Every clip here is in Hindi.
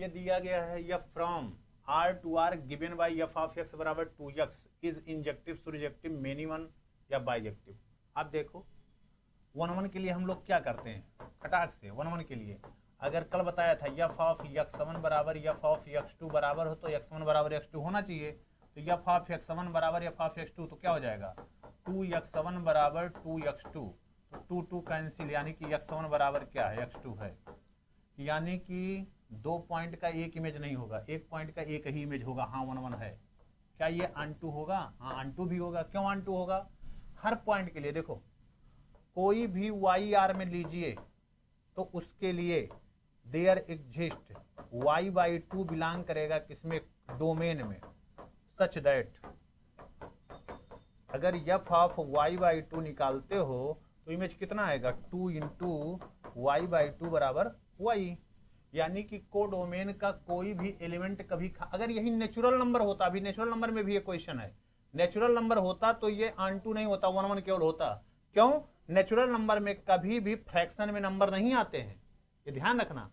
ये दिया गया है F from R to R given by F of X बराबर 2x is injective surjective many one या बाइजेक्टिव। आप देखो 1 के लिए हम लोग क्या करते हैं खटाक से 1 के लिए अगर कल बताया था एफ ऑफ x1 बराबर एफ ऑफ x2 बराबर हो तो x1 बराबर x2 होना चाहिए। तो एफ ऑफ x1 बराबर एफ ऑफ x2 तो क्या हो जाएगा 2x1 बराबर 2x2 तो 2 कैंसिल यानी कि x1 बराबर क्या है x2 है। यानी कि 2 पॉइंट का एक इमेज नहीं होगा 1 पॉइंट का एक ही इमेज होगा। हाँ 1 है। क्या ये अनटू होगा? हाँ अनटू भी होगा। क्यों अनटू होगा? हर पॉइंट के लिए देखो कोई भी वाई आर में लीजिए तो उसके लिए देयर एग्जिस्ट y/2 बिलोंग करेगा किसमें डोमेन में सच दैट अगर f ऑफ y/2 निकालते हो तो इमेज कितना आएगा 2 इंटू y/2 बराबर y। यानी कि कोडोमेन का कोई भी एलिमेंट कभी अगर यही नेचुरल नंबर होता अभी नेचुरल नंबर में भी ये क्वेश्चन है नेचुरल नंबर होता तो ये ऑन2 नहीं होता 1 केवल होता। क्यों? नेचुरल नंबर में कभी भी फ्रैक्शन में नंबर नहीं आते हैं ये ध्यान रखना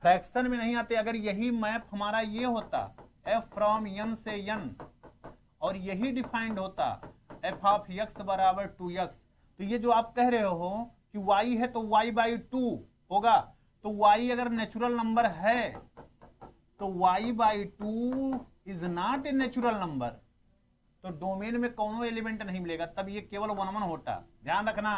फ्रैक्शन में नहीं आते। अगर यही मैप हमारा ये होता f फ्रॉम n से n और यही डिफाइंड होता f ऑफ x बराबर 2x तो ये जो आप कह रहे हो कि y है तो y/2 होगा। तो y अगर नेचुरल नंबर है तो y/2 is not a natural number तो डोमेन में कोनो एलिमेंट नहीं मिलेगा तब ये केवल 1 होता। ध्यान रखना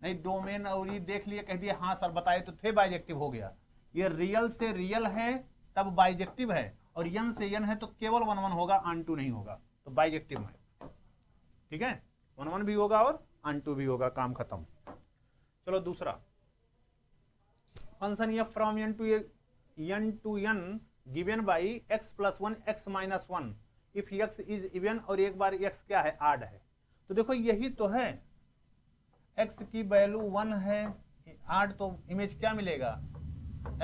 नहीं डोमेन और ये देख लिए कह दिए हाँ सर बताए तो थे बाइजेक्टिव हो गया। ये रियल से रियल है तब बाइजेक्टिव है और n से n है तो केवल 1 होगा ऑन2 नहीं होगा तो बाइजेक्टिव है। ठीक है 1 भी होगा और ऑन2 भी होगा काम खत्म। चलो दूसरा function f from n to n given by x + 1 x - 1 if x is even और एक बार x क्या है आड है। तो देखो यही तो है x की वैल्यू 1 है आड तो इमेज क्या मिलेगा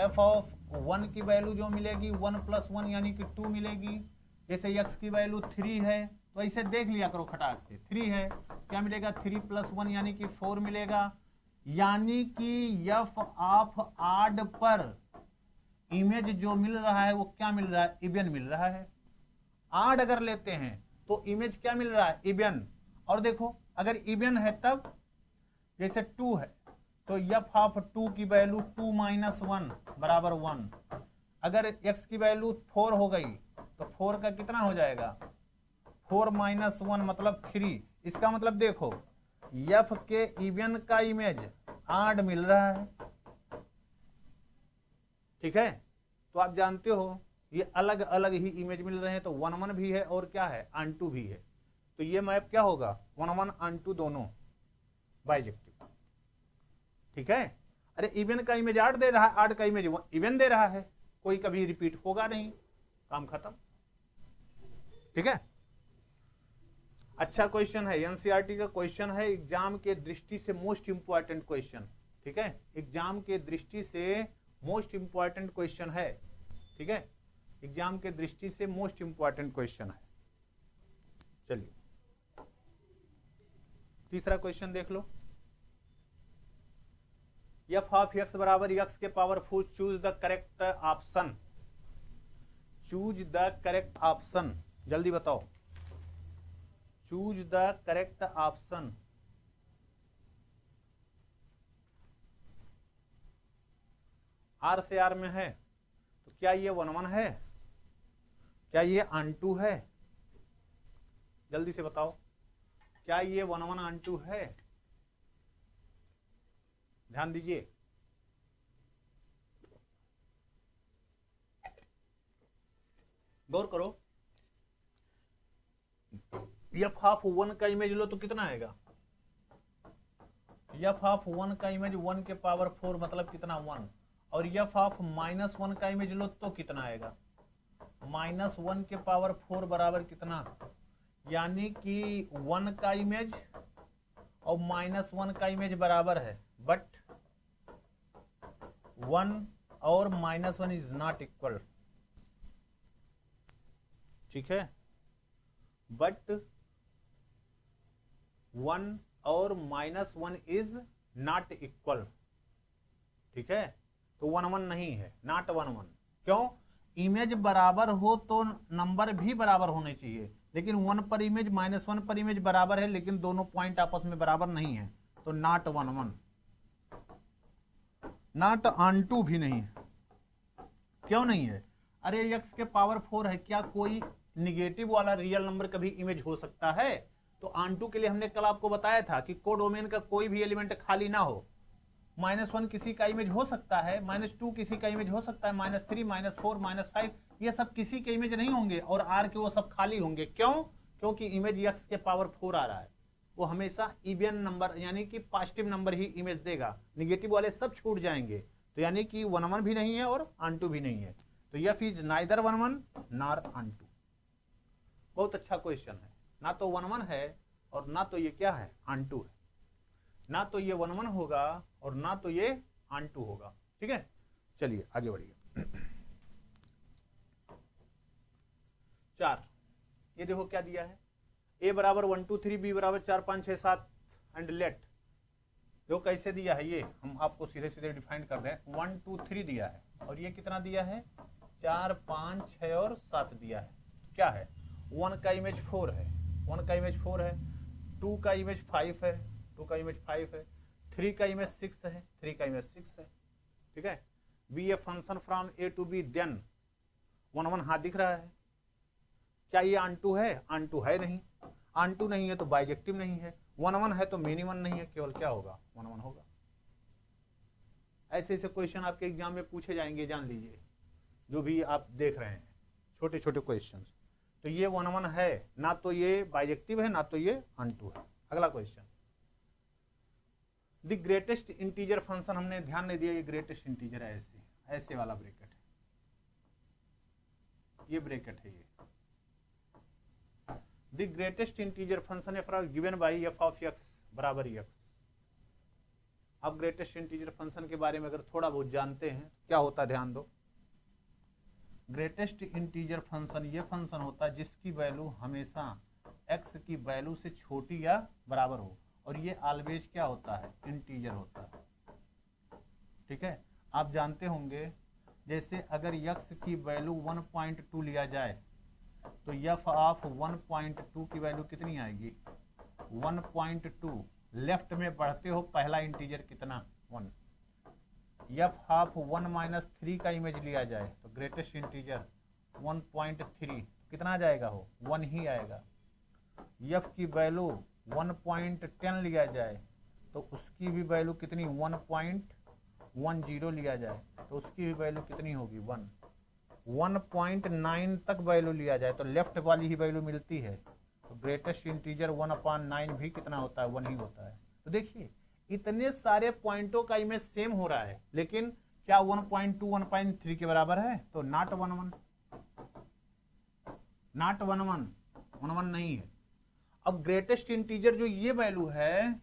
f ऑफ 1 की वैल्यू जो मिलेगी 1 + 1 यानी कि 2 मिलेगी। जैसे x की वैल्यू 3 है तो ऐसे देख लिया करो खटाक से 3 है क्या मिलेगा 3 + 1 यानी कि 4 मिलेगा। यानी कि f ऑफ आड पर इमेज जो मिल रहा है वो क्या मिल रहा है इवन मिल रहा है। आड अगर लेते हैं तो इमेज क्या मिल रहा है इवन। और देखो अगर इवन है तब जैसे 2 है तो f ऑफ 2 की वैल्यू 2 - 1 बराबर 1। अगर x की वैल्यू 4 हो गई तो 4 का कितना हो जाएगा 4 - 1 मतलब 3। इसका मतलब देखो f के इवन का इमेज आड मिल रहा है। ठीक है तो आप जानते हो ये अलग अलग ही इमेज मिल रहे हैं तो 1 भी है और क्या है ऑन2 भी है तो ये मैप क्या होगा 1 ऑन2 दोनों बाइजेक्टिव। ठीक है अरे इवन का इमेज आड दे रहा है आड का इमेज इवन दे रहा है कोई कभी रिपीट होगा नहीं काम खत्म। ठीक है अच्छा क्वेश्चन है एनसीईआरटी का क्वेश्चन है एग्जाम के दृष्टि से मोस्ट इंपॉर्टेंट क्वेश्चन। ठीक है एग्जाम के दृष्टि से मोस्ट इंपॉर्टेंट क्वेश्चन है। ठीक है एग्जाम के दृष्टि से मोस्ट इंपॉर्टेंट क्वेश्चन है। चलिए तीसरा क्वेश्चन देख लो f ऑफ x बराबर x के power 4 choose the correct option. Choose the correct option जल्दी बताओ choose the correct option. r से r में है तो क्या ये 1 है क्या ये ऑन2 है जल्दी से बताओ क्या ये 1 ऑन2 है। ध्यान दीजिए गौर करो f ऑफ 1 का इमेज लो तो कितना आएगा f ऑफ 1 का इमेज 1 के पावर 4 मतलब कितना 1 और f ऑफ -1 का इमेज लो तो कितना आएगा -1 के पावर 4 बराबर कितना यानी कि 1 का इमेज और -1 का इमेज बराबर है बट 1 और -1 इज नॉट इक्वल। ठीक है बट 1 और -1 इज नॉट इक्वल। ठीक है तो 1 1 नहीं है नॉट 1 1 क्यों इमेज बराबर हो तो नंबर भी बराबर होने चाहिए, लेकिन 1 पर इमेज -1 पर इमेज बराबर है, लेकिन दोनों पॉइंट आपस में बराबर नहीं है, तो नॉट 1 1, नॉट ऑन टू भी नहीं है। क्यों नहीं है? अरे x के पावर 4 है, क्या कोई निगेटिव वाला रियल नंबर कभी इमेज हो सकता है? तो ऑन टू के लिए हमने कल आपको बताया था कि कोडोमेन का कोई भी एलिमेंट खाली ना हो। -1 किसी का इमेज हो सकता है, -2 किसी का इमेज हो सकता है, -3, -4, -5 ये सब किसी के इमेज नहीं होंगे, और r के वो सब खाली होंगे। क्यों? क्योंकि इमेज x के पावर 4 आ रहा है, वो हमेशा इवन नंबर यानी कि पॉजिटिव नंबर ही इमेज देगा, निगेटिव वाले सब छूट जाएंगे। तो यानी कि 1 1 भी नहीं है और ऑन टू भी नहीं है, तो f is neither 1 1 nor onto. बहुत अच्छा क्वेश्चन है, ना तो 1 1 है और ना तो ये क्या है, ऑन टू है, ना तो ये 1 1 होगा और ना तो ये ऑन टू होगा। ठीक है, चलिए आगे बढ़िए। 4, ये देखो क्या दिया है, a बराबर 1 2 3, b बराबर 4 5 6 7 एंड लेट। जो कैसे दिया है ये हम आपको सीधे सीधे डिफाइन कर दें। 1 2 3 दिया है और ये कितना दिया है, 4 5 6 और 7 दिया है। क्या है, 1 का इमेज 4 है, 1 का इमेज 4 है, 2 का इमेज 5 है, 2 का इमेज 5 है, 3 का इमेज 6 है, 3 का इमेज 6 है। ठीक है, B A function from A to B, then 1 1 हाथ दिख रहा है। क्या ये ऑन टू है? ऑन टू है नहीं, ऑन टू नहीं है तो बाइजेक्टिव नहीं है, 1 1 है तो मिनिमम नहीं है, केवल क्या होगा, 1 1 होगा। ऐसे ऐसे क्वेश्चन आपके एग्जाम में पूछे जाएंगे, जान लीजिए, जो भी आप देख रहे हैं छोटे छोटे क्वेश्चन। तो ये 1 1 है, ना तो ये बाइजेक्टिव है ना तो ये ऑन टू है। अगला question, the greatest integer function, हमने ध्यान नहीं दिया, ये ग्रेटेस्ट इंटीजर है, ऐसे ऐसे वाला ब्रैकेट है, ये ब्रैकेट है ये। The greatest integer function F given by F of X बराबर एक्स। अब ग्रेटेस्ट इंटीजर फंक्शन के बारे में अगर थोड़ा बहुत जानते हैं क्या होता है, ध्यान दो। ग्रेटेस्ट इंटीजर फंक्शन ये फंक्शन होता है जिसकी वैल्यू हमेशा x की वैल्यू से छोटी या बराबर हो, और ये ऑलवेज क्या होता है, इंटीजर होता है। ठीक है, आप जानते होंगे जैसे अगर x की वैल्यू 1.2 लिया जाए तो f ऑफ 1.2 की वैल्यू कितनी आएगी, 1.2। लेफ्ट में बढ़ते हो पहला इंटीजर कितना, 1। f ऑफ 1 - 3 का इमेज लिया जाए तो ग्रेटेस्ट इंटीजर 1.3 कितना आ जाएगा, हो 1 ही आएगा। f की वैल्यू 1.10 लिया जाए तो उसकी भी वैल्यू कितनी, 1.10 लिया जाए तो उसकी भी वैल्यू कितनी होगी, 1। 1.9 तक वैल्यू लिया जाए तो लेफ्ट वाली ही वैल्यू मिलती है, तो ग्रेटेस्ट इंटीजर 1/9 भी कितना होता है, 1 ही होता है। तो देखिए इतने सारे पॉइंटों का इमेज सेम हो रहा है, लेकिन क्या 1.2 1.3 के बराबर है, तो नॉट 1 1, नॉट 1 1, 1 1 नहीं है। अब ग्रेटेस्ट इंटीजर जो ये वैल्यू है,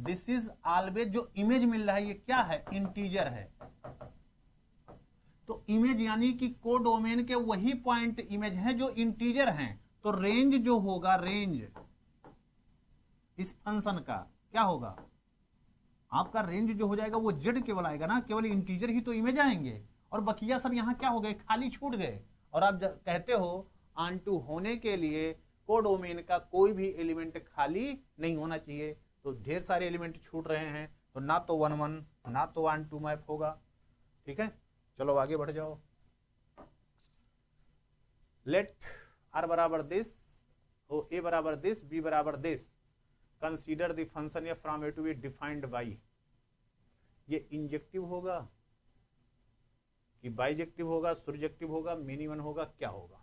दिस इज ऑलवेज, जो इमेज मिल रहा है ये क्या है, इंटीजर है। तो इमेज यानी कि कोडोमेन के वही पॉइंट इमेज हैं जो इंटीजर हैं, तो रेंज जो होगा, रेंज इस फंक्शन का क्या होगा, आपका रेंज जो हो जाएगा वो जेड केवल आएगा ना, केवल इंटीजर ही तो इमेज आएंगे, और बकिया सब यहां क्या हो गए, खाली छूट गए। और आप कहते हो ऑन टू होने के लिए कोडोमेन का कोई भी एलिमेंट खाली नहीं होना चाहिए, तो ढेर सारे एलिमेंट छूट रहे हैं, तो ना तो 1 1 ना तो ऑन टू मैप होगा। ठीक है, चलो आगे बढ़ जाओ। लेट आर बराबर दिस, ए बराबर दिस, बी बराबर this, consider the function A from A to B defined by. ये इंजेक्टिव होगा कि बाइजेक्टिव होगा, सुरजेक्टिव होगा, मिनिमम होगा, क्या होगा?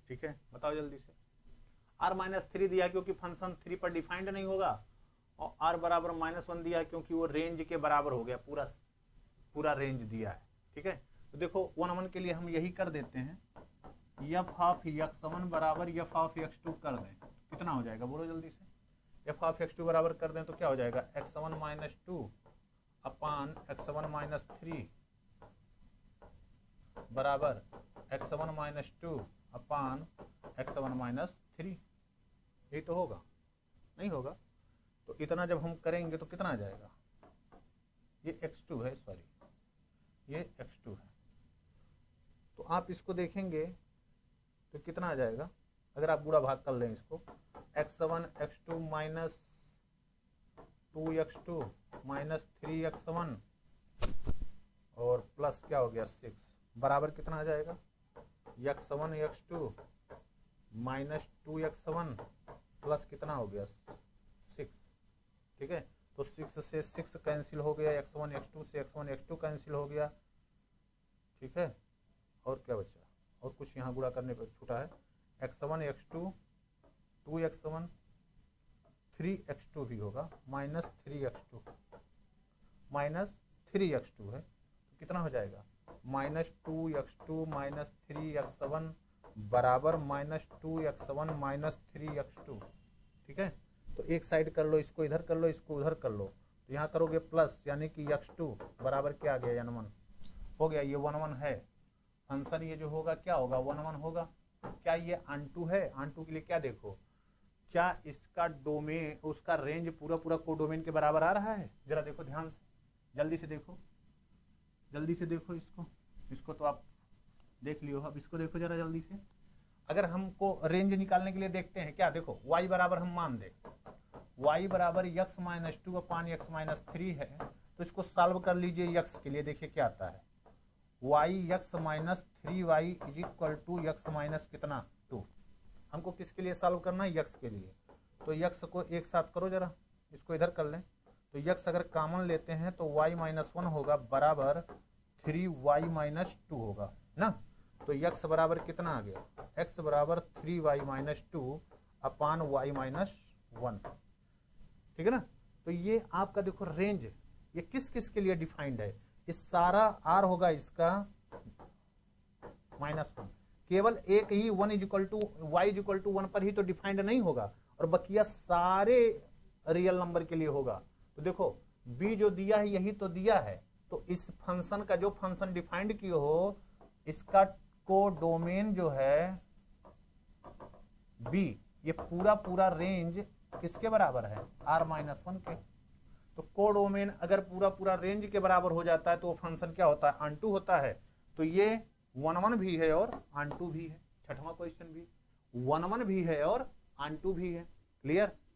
ठीक है, बताओ जल्दी से। r-3 दिया क्योंकि फंक्शन 3 पर डिफाइंड नहीं होगा, और r बराबर -1 दिया क्योंकि वो रेंज के बराबर हो गया, पूरा रेंज दिया है। ठीक है, तो देखो 1 1 के लिए हम यही कर देते हैं, f ऑफ x1 बराबर f ऑफ x2 कर दें, कितना हो जाएगा, बोलो जल्दी से। f ऑफ x2 बराबर कर दें तो क्या हो जाएगा, x1 - 2 अपान x1 - 3 बराबर x1 - 2 अपान x1 - 3। यही तो होगा, नहीं होगा? तो इतना जब हम करेंगे तो कितना आ जाएगा, ये x2 है, सॉरी, आप इसको देखेंगे तो कितना आ जाएगा, अगर आप बुरा भाग कर लें इसको, x1 x2 minus 2x2 minus 3x1 और प्लस क्या हो गया 6 बराबर कितना आ जाएगा, x1 x2 minus 2x1 plus कितना हो गया 6। ठीक है, तो 6 से 6 कैंसिल हो गया, x1 x2 से x1 x2 कैंसिल हो गया। ठीक है, और क्या बचा, और कुछ यहाँ गुणा करने पर छूटा है, x1 x2 2x1 3x2 भी होगा माइनस 3x2 है, तो कितना हो जाएगा माइनस 2x2 माइनस 3x1 बराबर माइनस 2x1 माइनस 3x2। ठीक है, तो एक साइड कर लो, इसको इधर कर लो, इसको उधर कर लो, तो यहाँ करोगे प्लस, यानी कि x2 बराबर क्या आ गया n1 हो गया, ये 1 है फंक्शन, ये जो होगा क्या होगा 1 होगा। क्या ये ऑनटू है, ऑनटू के लिए क्या देखो, क्या इसका डोमेन उसका रेंज पूरा पूरा कोडोमेन के बराबर आ रहा है, जरा देखो ध्यान से, जल्दी से देखो इसको तो आप देख लियो, अब इसको देखो जरा जल्दी से। अगर हमको रेंज निकालने के लिए देखते हैं, क्या देखो y बराबर हम मान दे, y बराबर x माइनस 2 अपान x माइनस 3 है, तो इसको सॉल्व कर लीजिए x के लिए, देखिए क्या आता है, y x माइनस 3y is equal to x minus कितना 2। हमको किसके लिए सॉल्व करना है, x के लिए, तो x को एक साथ करो जरा, इसको इधर कर लें, तो x अगर कॉमन लेते हैं तो y माइनस 1 होगा बराबर 3y माइनस 2 होगा ना, तो x बराबर कितना आ गया, x बराबर 3y माइनस 2 अपान y माइनस 1। ठीक है ना, तो ये आपका देखो रेंज, ये किस किस के लिए डिफाइंड है, इस सारा r होगा इसका -1, केवल एक ही 1 is equal to y is equal to 1 पर ही तो डिफाइंड नहीं होगा, और बकिया सारे रियल नंबर के लिए होगा। तो देखो b जो दिया है यही तो दिया है, तो इस फंक्शन का जो फंक्शन डिफाइंड किए हो, इसका कोडोमेन जो है b, ये पूरा पूरा रेंज किसके बराबर है, r-1 के। तो कोडोमेन अगर पूरा पूरा रेंज के बराबर हो जाता है तो वो फंक्शन क्या होता है, ऑनटू होता है। तो ये 1 भी है और ऑनटू भी है, छठवां क्वेश्चन भी 1 भी है और ऑनटू भी है। क्लियर।